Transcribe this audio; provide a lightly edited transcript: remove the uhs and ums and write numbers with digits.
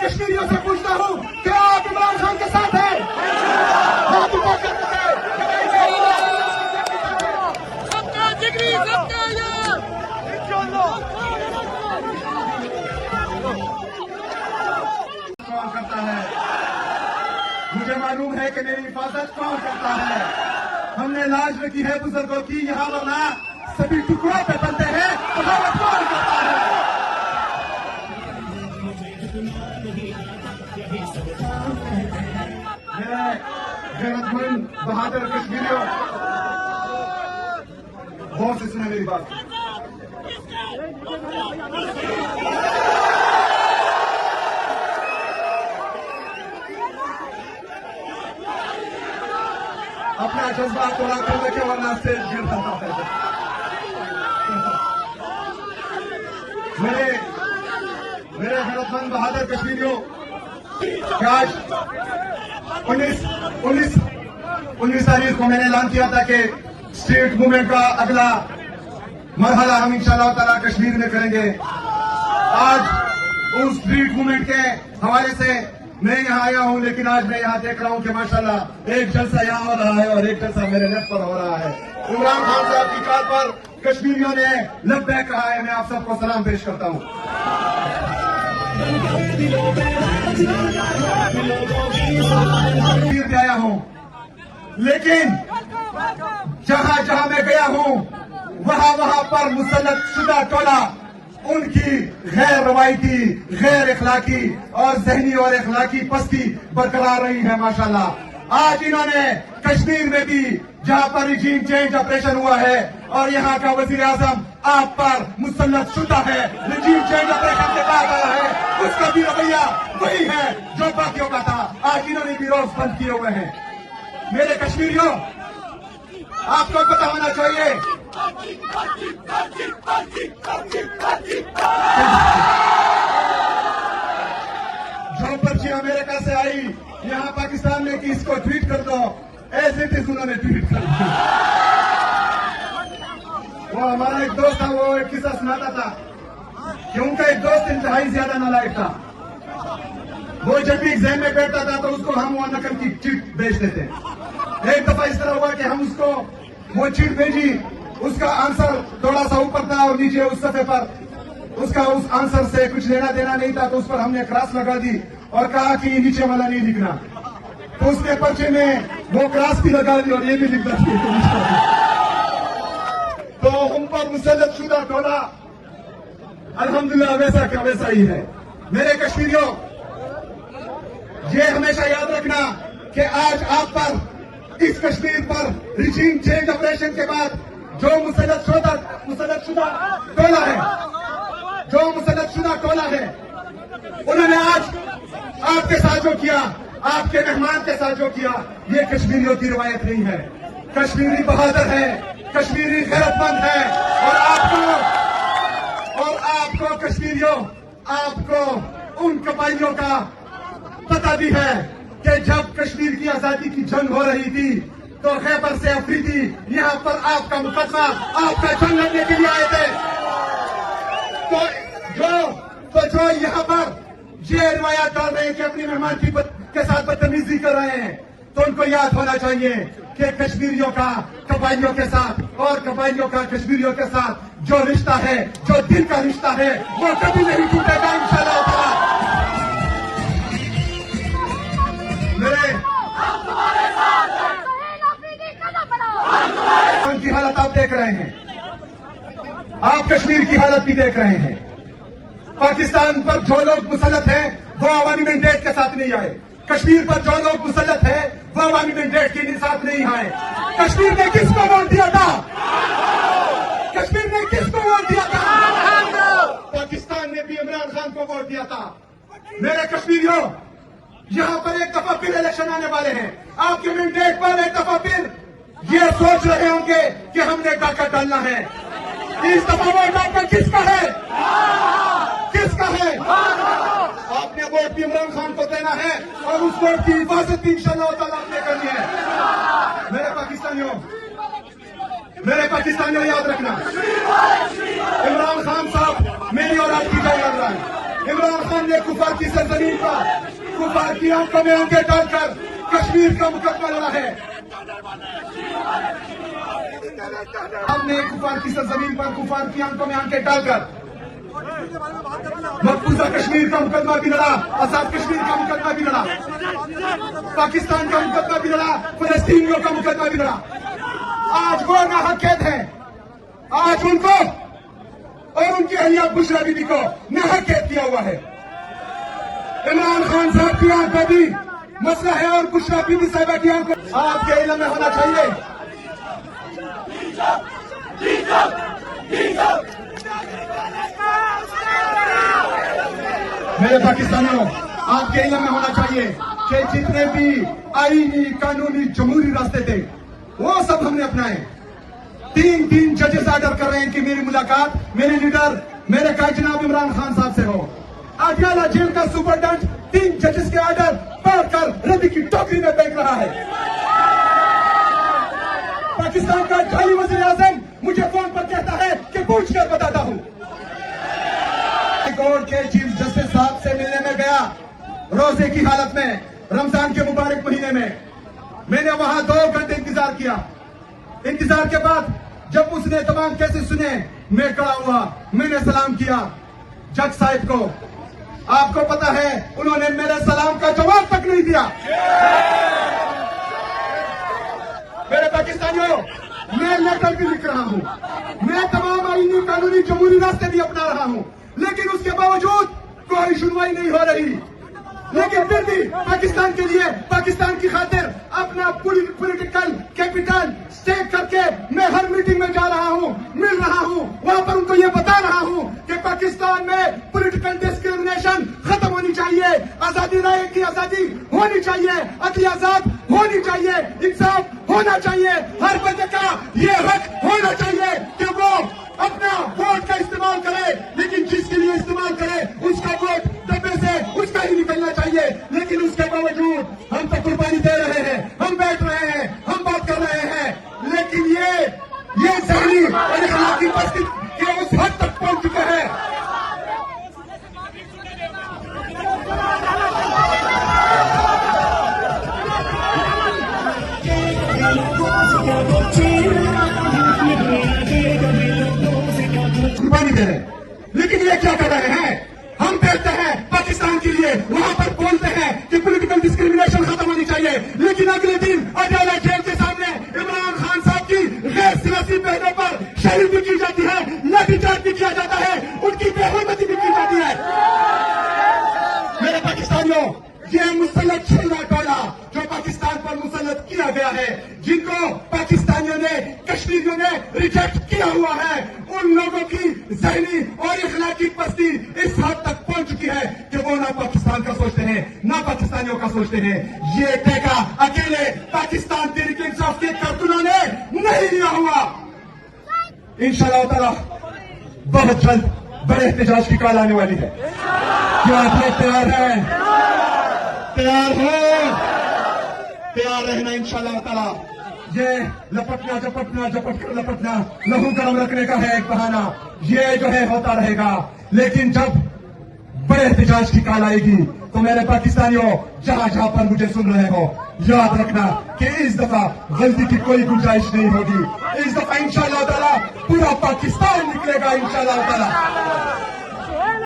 کشمیریوں سے پوچھتا ہوں کہ آپ عمران خان کے ساتھ ہیں؟ کون کرتا ہے؟ مجھے معلوم ہے کہ میری حفاظت کون کرتا ہے. ہم نے لاج رکھی ہے بزرگوں کی، یہاں ورنہ سبھی ٹکڑوں پہ بنتے ہیں. بغاوت کون کرتا ہے؟ میرے غیرت مند بہادر کشمیریوں، غور سے سنیں میری بات. اپنا جذبات تھوڑا کر رکھے ورنہ اسٹیج گر رہا ہے. میرے غیرت مند بہادر کشمیریوں، آج 19 تاریخ کو میں نے اعلان کیا تھا کہ اسٹریٹ موومنٹ کا اگلا مرحلہ ہم انشاءاللہ تعالیٰ کشمیر میں کریں گے. آج اس اسٹریٹ موومنٹ کے حوالے سے میں یہاں آیا ہوں، لیکن آج میں یہاں دیکھ رہا ہوں کہ ماشاءاللہ ایک جلسہ یہاں ہو رہا ہے اور ایک جلسہ میرے لیفٹ پر ہو رہا ہے. عمران خان صاحب کی کار پر کشمیریوں نے لبیک کہا ہے. میں آپ سب کو سلام پیش کرتا ہوں. پہ آیا ہوں، لیکن جہاں جہاں میں گیا ہوں وہاں پر مسلط شدہ ٹولہ ان کی غیر روایتی، غیر اخلاقی اور ذہنی اور اخلاقی پستی برقرار رہی ہے. ماشاءاللہ آج انہوں نے کشمیر میں بھی جہاں پر ریجیم چینج آپریشن ہوا ہے اور یہاں کا وزیر اعظم آپ پر مسلط شدہ ہے، ریجیم چینج آپریشن کے بعد آیا ہے، اس کا بھی رویہ وہی ہے جو باقیوں کا تھا. آج انہوں نے بھی روز بند کیے ہوئے ہیں. میرے کشمیریوں، آپ کو پتا ہونا چاہیے جو پرچی امریکہ سے آئی یہاں پاکستان میں کہ اس کو ٹویٹ کر دو، ایز اٹ از انہوں نے ٹویٹ کر دیا. وہ ہمارا ایک دوست تھا، وہ ایک قصہ سناتا تھا کہ ان کا ایک دوست انتہائی زیادہ نالائق تھا. وہ جب بھی ایگزام میں بیٹھتا تھا تو اس کو ہم وہ نقل کی چٹ بھیجتے تھے. ایک دفعہ اس طرح ہوا کہ ہم اس کو وہ چٹ بھیجی، اس کا آنسر تھوڑا سا اوپر تھا اور نیچے اس صفحے پر اس کا اس آنسر سے کچھ لینا دینا نہیں تھا، تو اس پر ہم نے کراس لگا دی اور کہا کہ یہ نیچے والا نہیں لکھنا. تو اس کے پرچے میں وہ کراس بھی لگا دی اور یہ بھی لکھ دی. تو ہم پر مسلط شدہ ٹولہ الحمدللہ ویسا کا ویسا ہی ہے. میرے کشمیریوں، یہ ہمیشہ یاد رکھنا کہ آج آپ پر اس کشمیر پر ریجیم چینج آپریشن کے بعد جو مسلط شدہ ٹولہ ہے انہوں نے آج آپ کے ساتھ جو کیا، آپ کے مہمان کے ساتھ جو کیا، یہ کشمیریوں کی روایت نہیں ہے. کشمیری بہادر ہے، کشمیری غیرت مند ہے. اور آپ کو کشمیریوں، آپ کو ان قبائلیوں کا پتہ بھی ہے کہ جب کشمیر کی آزادی کی جنگ ہو رہی تھی تو خیبر سے افریدی یہاں پر آپ کا مقدمہ، آپ کا جنگ لڑنے کے لیے آئے تھے. تو جو یہاں پر یہ روایات ڈال رہے ہیں کہ اپنی مہمان کے ساتھ بدتمیزی کر رہے ہیں، تو ان کو یاد ہونا چاہیے کہ کشمیریوں کا قبائلیوں کے ساتھ اور قبائلیوں کا کشمیریوں کے ساتھ جو رشتہ ہے، جو دل کا رشتہ ہے، وہ کبھی نہیں ٹوٹے گا انشاءاللہ تعالی. کی حالت آپ دیکھ رہے ہیں، آپ کشمیر کی حالت بھی دیکھ رہے ہیں. پاکستان پر جو لوگ مسلط ہیں وہ عوامی مینڈیٹ کے ساتھ نہیں آئے. کشمیر پر جو لوگ مسلط ہیں وہ عوامی مینڈیٹ کے ساتھ نہیں آئے. کشمیر نے کس کو ووٹ دیا تھا؟ کشمیر نے کس کو ووٹ دیا تھا؟ پاکستان نے بھی عمران خان کو ووٹ دیا تھا. میرے کشمیریوں، یہاں پر ایک دفعہ پھر الیکشن آنے والے ہیں. آپ کے مینڈیٹ پر ایک دفعہ پھر یہ سوچ رہے ہوں گے کہ ہم نے ڈاکہ ڈالنا ہے. اس دفعہ وہ ڈاکہ کس کا ہے؟ کس کا ہے؟ آپ نے ووٹ بھی عمران خان کو دینا ہے اور اس ووٹ کی حفاظت بھی انشاءاللہ تعالیٰ آپ نے کرنی ہے. میرے پاکستانیوں یاد رکھنا، عمران خان صاحب میری اور آپ کی جنگ لڑ رہا ہے. عمران خان نے کفار کی سرزمین پر کفار کی آنکھوں میں آنکھیں ڈال کر کشمیر کا مقدمہ لڑا ہے. ہم نے کفار کی سرزمین پر کفار کی آنکھوں میں آنکھیں ڈال کر مقبوضہ کشمیر کا مقدمہ بھی لڑا, آزاد کشمیر کا مقدمہ بھی لڑا, پاکستان کا مقدمہ بھی لڑا, فلسطینیوں کا مقدمہ بھی لڑا. آج وہ ناحق قید ہیں, آج ان کو اور ان کی اہلیہ بشرا بی بی کو ناحق قید کیا ہوا ہے. عمران خان صاحب کی آنکھ پر بھی مسئلہ ہے اور بشرا بی بی صاحبہ کی آنکھ آپ کے علم میں ہونا چاہیے. میرے پاکستانیوں, آپ کے علم میں ہونا چاہیے کہ جتنے بھی آئینی قانونی جمہوری راستے تھے وہ سب ہم نے اپنائے. تین ججز آرڈر کر رہے ہیں کہ میری ملاقات میرے لیڈر میرے قائد جناب عمران خان صاحب سے ہو. اٹیالہ جیل کا سپرڈنٹ 3 ججز کے آرڈر پڑھ کر ردی کی ٹوکری میں پھینک رہا ہے. پاکستان کا جعلی وزیر اعظم مجھے فون پر کہتا ہے کہ پوچھ کر بتاتا ہوں. کورٹ کے چیف جسٹس صاحب سے ملنے میں گیا روزے کی حالت میں, رمضان کے مبارک مہینے میں نے وہاں 2 گھنٹے انتظار کیا. انتظار کے بعد جب اس نے تمام کیسز سنے میں کھڑا ہوا, میں نے سلام کیا جج صاحب کو. آپ کو پتا ہے انہوں نے میرے سلام کا جواب تک نہیں دیا. میرے پاکستانیوں, میں لیٹر بھی لکھ رہا ہوں, میں تمام آئینی قانونی جمہوری راستے بھی اپنا رہا ہوں, لیکن اس کے باوجود کوئی سنوائی نہیں ہو رہی. لیکن پھر بھی پاکستان کے لیے, پاکستان کی خاطر اپنا پولیٹیکل کیپٹل اسٹیک کر کے میں ہر میٹنگ میں جا رہا ہوں, مل رہا ہوں, وہاں پر ان کو یہ بتا رہا ہوں کہ پاکستان میں پولیٹیکل ڈسکریمنیشن ختم ہونی چاہیے, آزادی رائے کی آزادی ہونی چاہیے, عدل آزاد ہونی چاہیے, انصاف ہونا چاہیے, ہر بندے کا یہ حق ہونا چاہیے کہ وہ اپنا ووٹ کا استعمال کرے, لیکن جس کے لیے استعمال کرے اس کا ووٹ ڈبے سے اس کا ہی نکلنا چاہیے. لیکن اس کے باوجود ہم تو قربانی دے رہے ہیں, ہم بیٹھ رہے ہیں, ہم بات کر رہے ہیں, لیکن یہ ذہنی اور اخلاقی پستی کہ اس حد تک پہنچ چکا ہے. قربانی دے رہے, لیکن یہ کیا کر رہے ہیں؟ ہم بیٹھتے ہیں پاکستان کے لیے, وہاں پر بولتے ہیں کہ پولیٹیکل ڈسکریمنیشن ختم ہونی چاہیے, لیکن اگلے دن اٹیالہ جیل کے سامنے عمران خان صاحب کی غیر سیاسی بہنوں پر شہید بھی کی جاتی ہے, لاٹھی چارج بھی کیا جاتا ہے, ان کی بے حرمتی بھی کی جاتی ہے. میرے پاکستانیوں, یہ مسلط چھلنا ٹولا جو پاکستان پر مسلط کیا گیا ہے, جن کو پاکستانیوں نے, کشمیریوں نے ریجیکٹ کیا ہوا ہے, ان لوگوں کی ذہنی اور اخلاقی پستی اس حد تک پہنچ چکی ہے کہ وہ نہ پاکستان کا سوچتے ہیں نہ پاکستانیوں کا سوچتے ہیں. یہ ٹیکا اکیلے پاکستان تحریک انصاف کے کارکنوں نے نہیں لیا ہوا. انشاءاللہ تعالی بہت جلد بڑے احتجاج کی کال آنے والی ہے. کیا آپ لوگ تیار ہیں؟ تیار ہو؟ تیار رہنا انشاءاللہ تعالی. یہ لپٹنا جپٹنا جپٹ کر لپٹنا لہو گرم رکھنے کا ہے ایک بہانہ, یہ جو ہے ہوتا رہے گا. لیکن جب بڑے احتجاج کی کال آئے گی تو میرے پاکستانیوں جہاں جہاں پر مجھے سن رہے ہو, یاد رکھنا کہ اس دفعہ غلطی کی کوئی گنجائش نہیں ہوگی. اس دفعہ انشاءاللہ تعالی پورا پاکستان نکلے گا انشاءاللہ تعالی.